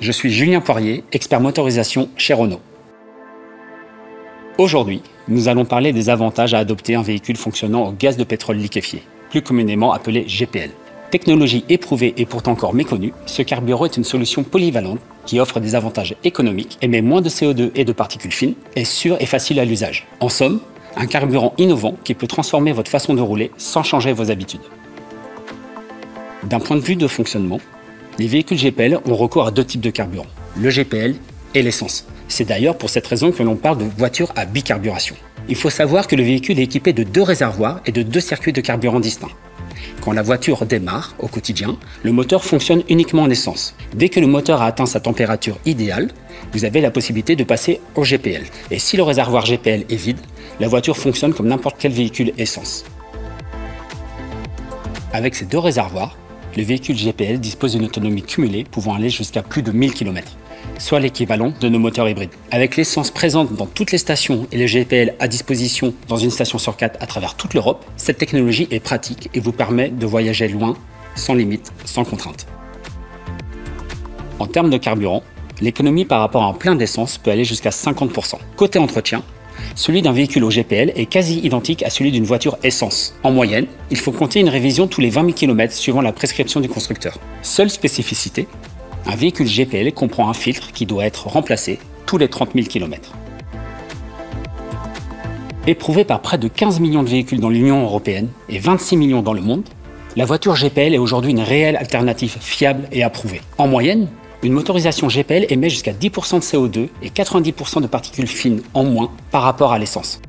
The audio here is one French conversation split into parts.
je suis Julien Poirier, expert motorisation chez Renault. Aujourd'hui, nous allons parler des avantages à adopter un véhicule fonctionnant au gaz de pétrole liquéfié, plus communément appelé GPL. Technologie éprouvée et pourtant encore méconnue, ce carburant est une solution polyvalente qui offre des avantages économiques, émet moins de CO2 et de particules fines, est sûr et facile à l'usage. En somme, un carburant innovant qui peut transformer votre façon de rouler sans changer vos habitudes. D'un point de vue de fonctionnement, les véhicules GPL ont recours à deux types de carburant, le GPL et l'essence. C'est d'ailleurs pour cette raison que l'on parle de voiture à bicarburation. Il faut savoir que le véhicule est équipé de deux réservoirs et de deux circuits de carburant distincts. Quand la voiture démarre au quotidien, le moteur fonctionne uniquement en essence. Dès que le moteur a atteint sa température idéale, vous avez la possibilité de passer au GPL. Et si le réservoir GPL est vide, la voiture fonctionne comme n'importe quel véhicule essence. Avec ces deux réservoirs, le véhicule GPL dispose d'une autonomie cumulée pouvant aller jusqu'à plus de 1000 km, soit l'équivalent de nos moteurs hybrides. Avec l'essence présente dans toutes les stations et le GPL à disposition dans une station sur 4 à travers toute l'Europe, cette technologie est pratique et vous permet de voyager loin, sans limite, sans contrainte. En termes de carburant, l'économie par rapport à un plein d'essence peut aller jusqu'à 50%. Côté entretien, celui d'un véhicule au GPL est quasi identique à celui d'une voiture essence. En moyenne, il faut compter une révision tous les 20 000 km suivant la prescription du constructeur. Seule spécificité, un véhicule GPL comprend un filtre qui doit être remplacé tous les 30 000 km. Éprouvée par près de 15 millions de véhicules dans l'Union européenne et 26 millions dans le monde, la voiture GPL est aujourd'hui une réelle alternative fiable et approuvée. En moyenne, une motorisation GPL émet jusqu'à 10% de CO2 et 90% de particules fines en moins par rapport à l'essence.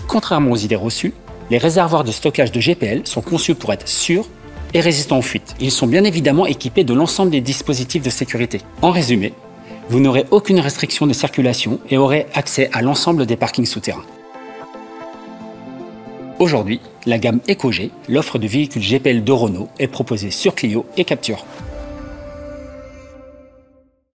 Contrairement aux idées reçues, les réservoirs de stockage de GPL sont conçus pour être sûrs et résistants aux fuites. Ils sont bien évidemment équipés de l'ensemble des dispositifs de sécurité. En résumé, vous n'aurez aucune restriction de circulation et aurez accès à l'ensemble des parkings souterrains. Aujourd'hui, la gamme EcoG, l'offre de véhicules GPL de Renault, est proposée sur Clio et Captur.